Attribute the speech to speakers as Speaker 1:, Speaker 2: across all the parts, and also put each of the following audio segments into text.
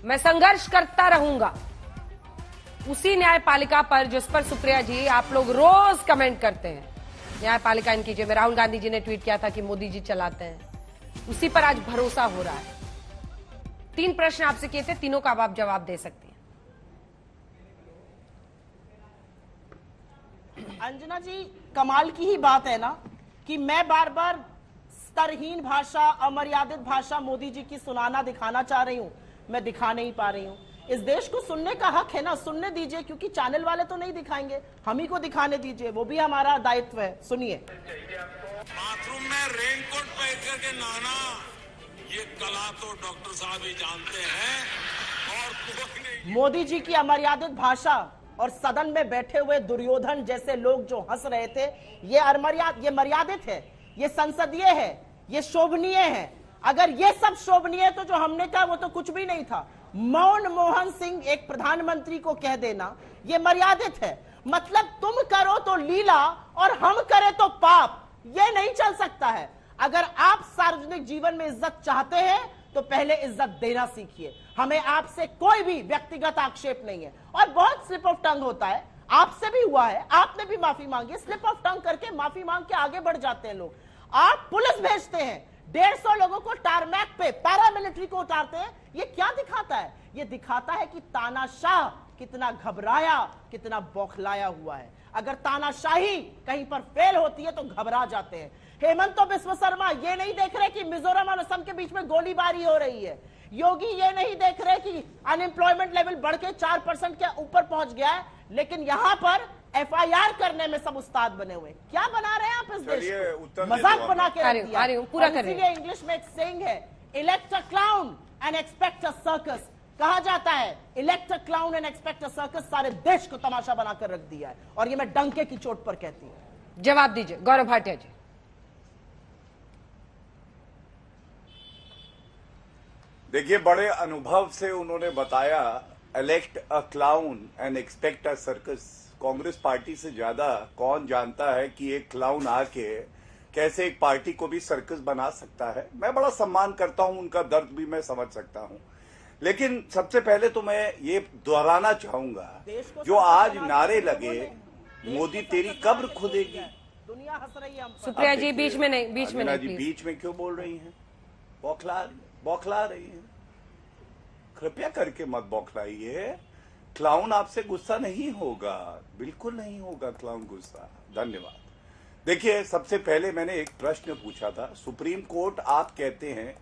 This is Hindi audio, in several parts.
Speaker 1: मैं संघर्ष करता रहूंगा। उसी न्यायपालिका पर जिस पर सुप्रिया जी आप लोग रोज कमेंट करते हैं, न्यायपालिका इनकी जो राहुल गांधी जी ने ट्वीट किया था कि मोदी जी चलाते हैं, उसी पर आज भरोसा हो रहा है। 3 प्रश्न आपसे किए थे, तीनों का अब आप जवाब दे सकती हैं।
Speaker 2: अंजना जी, कमाल की ही बात है ना कि मैं बार बार स्तरहीन भाषा, अमर्यादित भाषा मोदी जी की सुनाना दिखाना चाह रही हूं, मैं दिखा नहीं पा रही हूं। इस देश को सुनने का हक है ना, सुनने दीजिए, क्योंकि चैनल वाले तो नहीं दिखाएंगे, हम ही को दिखाने दीजिए, वो भी हमारा दायित्व है। सुनिए।
Speaker 3: बाथरूम में रेनकोट पहन करके नहाना, ये कला तो डॉक्टर साहब ही जानते हैं और कोई नहीं।
Speaker 2: मोदी जी की अमर्यादित भाषा और सदन में बैठे हुए दुर्योधन जैसे लोग जो हंस रहे थे, ये मर्यादित है, ये संसदीय है, ये शोभनीय है। अगर ये सब शोभनीय है तो जो हमने कहा वो तो कुछ भी नहीं था। मौन मोहन सिंह एक प्रधानमंत्री को कह देना ये मर्यादित है। मतलब तुम करो तो लीला और हम करें तो पाप, ये नहीं चल सकता है। अगर आप सार्वजनिक जीवन में इज्जत चाहते हैं तो पहले इज्जत देना सीखिए। हमें आपसे कोई भी व्यक्तिगत आक्षेप नहीं है। और बहुत स्लिप ऑफ टंग होता है, आपसे भी हुआ है, आपने भी माफी मांगी, स्लिप ऑफ टंग करके माफी मांग के आगे बढ़ जाते हैं लोग। आप पुलिस भेजते हैं, 150 लोगों को टारमैक पे पैरामिलिट्री को उतारते हैं। ये क्या दिखाता है? ये दिखाता है कि तानाशाह कितना घबराया, कितना बौखलाया हुआ है। अगर तानाशाही कहीं पर फेल होती है तो घबरा जाते हैं। हेमंत बिस्व शर्मा ये नहीं देख रहे कि मिजोरम और असम के बीच में गोलीबारी हो रही है। योगी ये नहीं देख रहे कि अनएम्प्लॉयमेंट लेवल बढ़ के 4% के ऊपर पहुंच गया है, लेकिन यहां पर FIR करने में सब उस्ताद बने हुए। क्या बना रहे हैं आप इस देश को? मजाक बना के रख दिया।
Speaker 1: पूरा करें।
Speaker 2: इसीलिए इंग्लिश में एक सेइंग है, elect a clown and expect a circus. कहा जाता है elect a clown and expect a circus. सारे देश को तमाशा बनाकर रख दिया है, और ये मैं डंके की चोट पर कहती हूं।
Speaker 1: जवाब दीजिए गौरव भाटिया जी।
Speaker 4: देखिए, बड़े अनुभव से उन्होंने बताया elect a clown and expect a circus. Congress party से ज्यादा कौन जानता है कि एक क्लाउन आके कैसे एक पार्टी को भी सर्कस बना सकता है। मैं बड़ा सम्मान करता हूं, उनका दर्द भी मैं समझ सकता हूं, लेकिन सबसे पहले तो मैं ये दोहराना चाहूंगा, जो आज नारे लगे मोदी तेरी कब्र खुदेगी।
Speaker 2: दुनिया हंस रही है हम पर।
Speaker 1: सुप्रिया जी बीच में नहीं, बीच में नहीं, प्लीज।
Speaker 4: बीच में क्यों बोल रही हैं? बौखला रही हैं। कृपया करके मत बौखलाइए। क्लाउन आपसे गुस्सा नहीं होगा, बिल्कुल नहीं होगा क्लाउन गुस्सा। धन्यवाद। देखिए, सबसे पहले मैंने एक प्रश्न पूछा था। सुप्रीम कोर्ट आप कहते हैं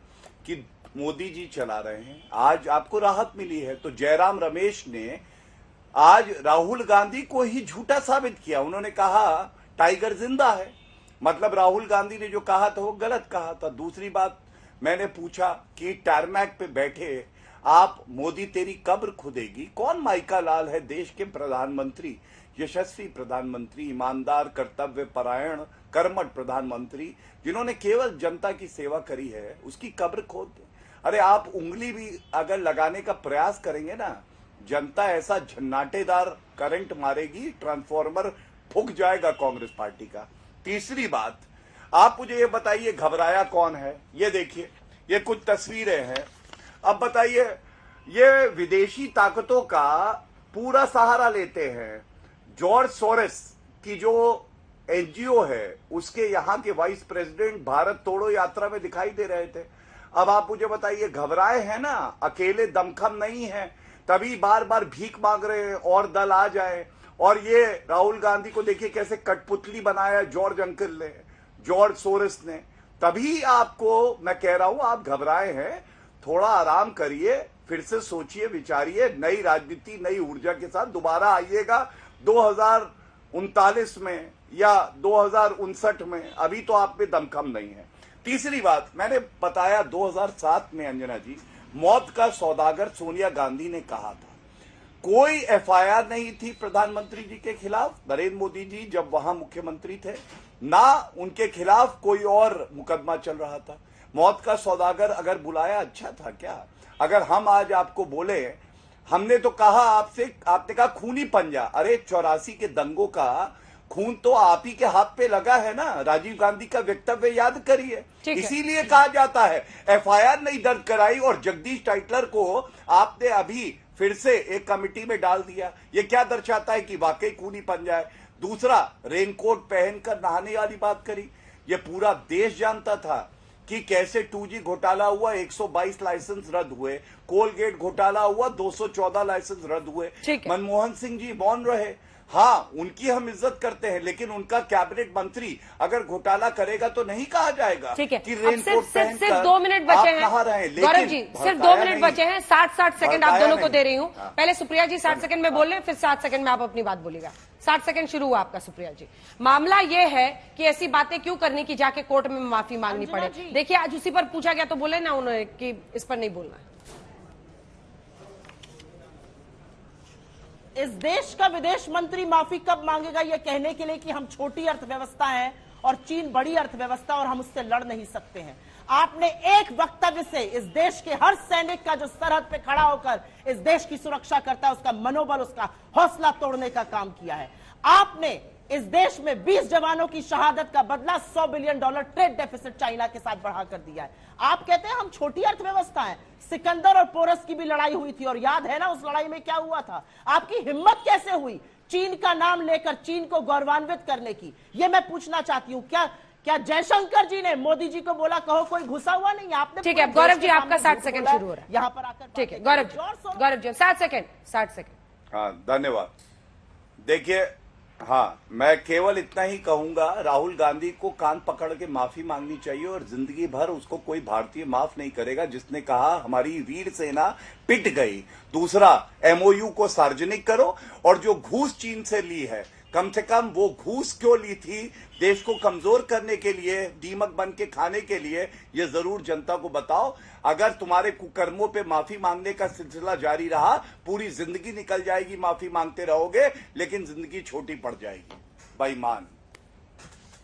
Speaker 4: कि मोदी जी चला रहे हैं, आज आपको राहत मिली है, तो जयराम रमेश ने आज राहुल गांधी को ही झूठा साबित किया। उन्होंने कहा टाइगर जिंदा है, मतलब राहुल गांधी ने जो कहा था वो गलत कहा था। दूसरी बात मैंने पूछा कि टारमैक पे बैठे आप मोदी तेरी कब्र खुदेगी। कौन माइका लाल है? देश के प्रधानमंत्री, यशस्वी प्रधानमंत्री, ईमानदार, कर्तव्य परायण, कर्मठ प्रधानमंत्री, जिन्होंने केवल जनता की सेवा करी है, उसकी कब्र खोद दे। अरे आप उंगली भी अगर लगाने का प्रयास करेंगे ना, जनता ऐसा झन्नाटेदार करंट मारेगी, ट्रांसफॉर्मर फूक जाएगा कांग्रेस पार्टी का। तीसरी बात, आप मुझे ये बताइए घबराया कौन है? ये देखिए, ये कुछ तस्वीरें हैं। अब बताइए, ये विदेशी ताकतों का पूरा सहारा लेते हैं। जॉर्ज सोरेस की जो NGO है, उसके यहाँ के वाइस प्रेसिडेंट भारत तोड़ो यात्रा में दिखाई दे रहे थे। अब आप मुझे बताइए, घबराए हैं ना? अकेले दमखम नहीं है, तभी बार बार भीख मांग रहे हैं और दल आ जाए। और ये राहुल गांधी को देखिए कैसे कठपुतली बनाया जॉर्ज अंकल ने, जॉर्ज सोरेस ने। तभी आपको मैं कह रहा हूं, आप घबराए हैं। थोड़ा आराम करिए, फिर से सोचिए, विचारिए, नई राजनीति, नई ऊर्जा के साथ दोबारा आइएगा 2039 में या 2059 में। अभी तो आप में दमखम नहीं है। तीसरी बात, मैंने बताया 2007 में अंजना जी, मौत का सौदागर सोनिया गांधी ने कहा था, कोई FIR नहीं थी प्रधानमंत्री जी के खिलाफ, नरेंद्र मोदी जी जब वहां मुख्यमंत्री थे, ना उनके खिलाफ कोई और मुकदमा चल रहा था। मौत का सौदागर अगर बुलाया अच्छा था क्या? अगर हम आज आपको बोले, हमने तो कहा आपसे, आपने कहा खूनी पंजा, अरे 84 के दंगों का खून तो आप ही के हाथ पे लगा है ना। राजीव गांधी का वक्तव्य याद करिए, इसीलिए कहा जाता है एफआईआर नहीं दर्ज कराई और जगदीश टाइटलर को आपने अभी फिर से एक कमेटी में डाल दिया। ये क्या दर्शाता है कि वाकई खूनी बन जाए। दूसरा, रेनकोट पहनकर नहाने वाली बात करी। ये पूरा देश जानता था कि कैसे 2G घोटाला हुआ, 122 लाइसेंस रद्द हुए, कोलगेट घोटाला हुआ, 214 लाइसेंस रद्द हुए। मनमोहन सिंह जी मौन रहे। हाँ, उनकी हम इज्जत करते हैं, लेकिन उनका कैबिनेट मंत्री अगर घोटाला करेगा तो नहीं कहा जाएगा कि रेनकोट पहनकर
Speaker 1: सिर्फ 2 मिनट बचे हैं। गौरव जी, सिर्फ 2 मिनट बचे हैं। 60 सेकंड आप दोनों को दे रही हूँ। पहले सुप्रिया जी 60 सेकंड में बोल रहे हैं, फिर 60 सेकंड में आप अपनी बात बोलिएगा। 60 सेकंड शुरू हुआ आपका सुप्रिया जी। मामला ये है कि ऐसी बातें क्यों करनी कि जाके कोर्ट में माफी मांगनी पड़े। देखिए, आज उसी पर पूछा गया तो बोले ना उन्होंने कि इस पर नहीं बोलना है।
Speaker 2: इस देश का विदेश मंत्री माफी कब मांगेगा ये कहने के लिए कि हम छोटी अर्थव्यवस्था हैं और चीन बड़ी अर्थव्यवस्था और हम उससे लड़ नहीं सकते हैं। आपने एक वक्तव्य से इस देश के हर सैनिक का जो सरहद पे खड़ा होकर इस देश की सुरक्षा करता है उसका मनोबल, उसका हौसला तोड़ने का काम किया है। आपने इस देश में 20 जवानों की शहादत का बदला $100 बिलियन ट्रेड डेफिसिट चाइना के साथ बढ़ाकर दिया है। आप कहते हैं हम छोटी अर्थव्यवस्था है। सिकंदर और पोरस की भी लड़ाई हुई थी और याद है ना उस लड़ाई में क्या हुआ था। आपकी हिम्मत कैसे हुई चीन का नाम लेकर चीन को गौरवान्वित करने की, ये मैं पूछना चाहती हूँ। क्या जयशंकर जी ने मोदी जी को बोला कहो कोई घुसा हुआ नहीं? आपने ठीक है
Speaker 1: गौरव जी, आपका 60 सेकंड शुरू हो रहा है
Speaker 2: यहाँ पर आकर।
Speaker 1: ठीक है गौरव जी 60 सेकंड।
Speaker 4: हाँ, धन्यवाद। देखिए, हाँ, मैं केवल इतना ही कहूंगा, राहुल गांधी को कान पकड़ के माफी मांगनी चाहिए और जिंदगी भर उसको कोई भारतीय माफ नहीं करेगा जिसने कहा हमारी वीर सेना पिट गई। दूसरा, एमओयू को सार्वजनिक करो और जो घूस चीन से ली है, कम से कम वो घूस क्यों ली थी, देश को कमजोर करने के लिए, दीमक बन के खाने के लिए, ये जरूर जनता को बताओ। अगर तुम्हारे कुकर्मों पे माफी मांगने का सिलसिला जारी रहा, पूरी जिंदगी निकल जाएगी, माफी मांगते रहोगे, लेकिन जिंदगी छोटी पड़ जाएगी। बेईमान।